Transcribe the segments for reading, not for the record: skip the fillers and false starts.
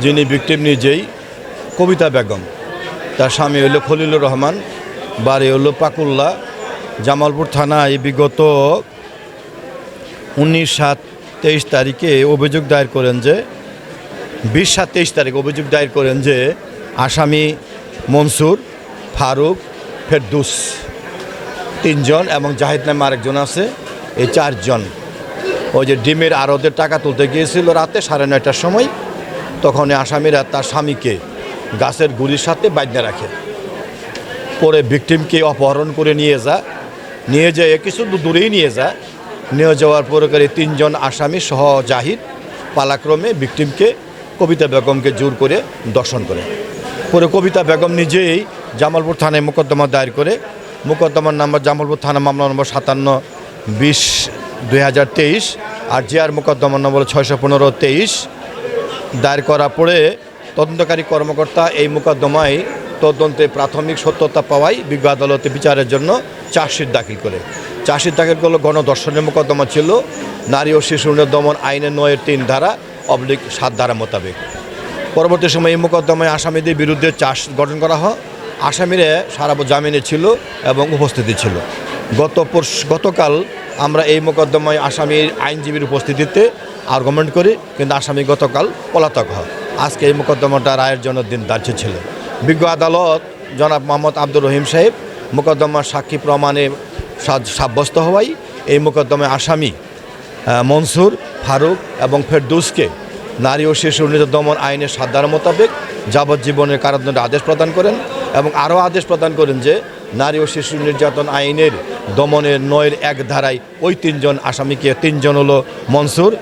যিনি ভিকটিম নিজেই কবিতা বেগম, তার স্বামী হলো খলিলুর রহমান, বাড়ি হলো পাকুল্লা, জামালপুর থানায় বিগত 19/7/23 তারিখে অভিযোগ দায়ের করেন যে 20/7/23 তারিখ অভিযোগ দায়ের করেন যে আসামি মনসুর, ফারুক, ফেরদৌস 3 জন এবং জাহিদ নামে আরেকজন আছে, এই 4 জন ওই যে ডিমের আড়তের টাকা তুলতে গিয়েছিল রাতে 9:30টার সময়। তখন আসামিরা তার স্বামীকে গাছের গুড়ির সাথে বাঁধে রাখে, পরে ভিকটিমকে অপহরণ করে নিয়ে যায় কিছু দূরেই নিয়ে যাওয়ার পরে 3 জন আসামি সহ জাহিদ পালাক্রমে ভিকটিমকে কবিতা বেগমকে জোর করে দর্শন করে। পরে কবিতা বেগম নিজেই জামালপুর থানায় মোকদ্দমা দায়ের করে, মোকদ্দমার নাম্বার জামালপুর থানা মামলা নম্বর 57/20/2023 আর জিআর মোকদ্দমার নম্বর 615/23 দায়ের করার পরে তদন্তকারী কর্মকর্তা এই মোকদ্দমায় তদন্তে প্রাথমিক সত্যতা পাওয়ায় বিজ্ঞ আদালতে বিচারের জন্য চার্জশিট দাখিল করে। চার্জশিট দাখিল করলে গণধর্ষণের মোকদ্দমা ছিল নারী ও শিশু দমন আইনের 9-3 ধারা / 7 ধারা মোতাবেক। পরবর্তী সময় এই মোকদ্দমায় আসামিদের বিরুদ্ধে চার্জ গঠন করা হয়। আসামিরা সারা জামিনে ছিল এবং উপস্থিতি ছিল। গতকাল আমরা এই মোকদ্দমায় আসামির আইনজীবীর উপস্থিতিতে আর্গুমেন্ট করি, কিন্তু আসামি গতকাল পলাতক হয়। আজকে এই মোকদ্দমাটা রায়ের জন্য দিন ধার্য ছিল। বিজ্ঞ আদালত জনাব মোহাম্মদ আব্দুর রহিম সাহেব মোকদ্দমার সাক্ষী প্রমাণে সাব্যস্ত হওয়ায় এই মোকদ্দমায় আসামি মনসুর, ফারুক এবং ফেরদৌসকে নারী ও শিশু দমন আইনের 7 ধারা মোতাবেক যাবজ্জীবনের কারাদণ্ডের আদেশ প্রদান করেন এবং আরও আদেশ প্রদান করেন যে নারী ও শিশু নির্যাতন আইনের দমনের 9-1 ধারায় ওই 3 জন আসামিকে 3 জন হলো মনসুর,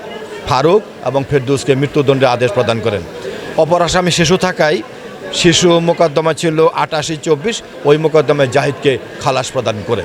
ফারুক এবং ফেরদৌসকে মৃত্যুদণ্ডের আদেশ প্রদান করেন। অপর আসামি শিশু থাকায় শিশু মোকদ্দমা ছিল 88/24, ওই মোকদ্দমায় জাহিদকে খালাস প্রদান করে।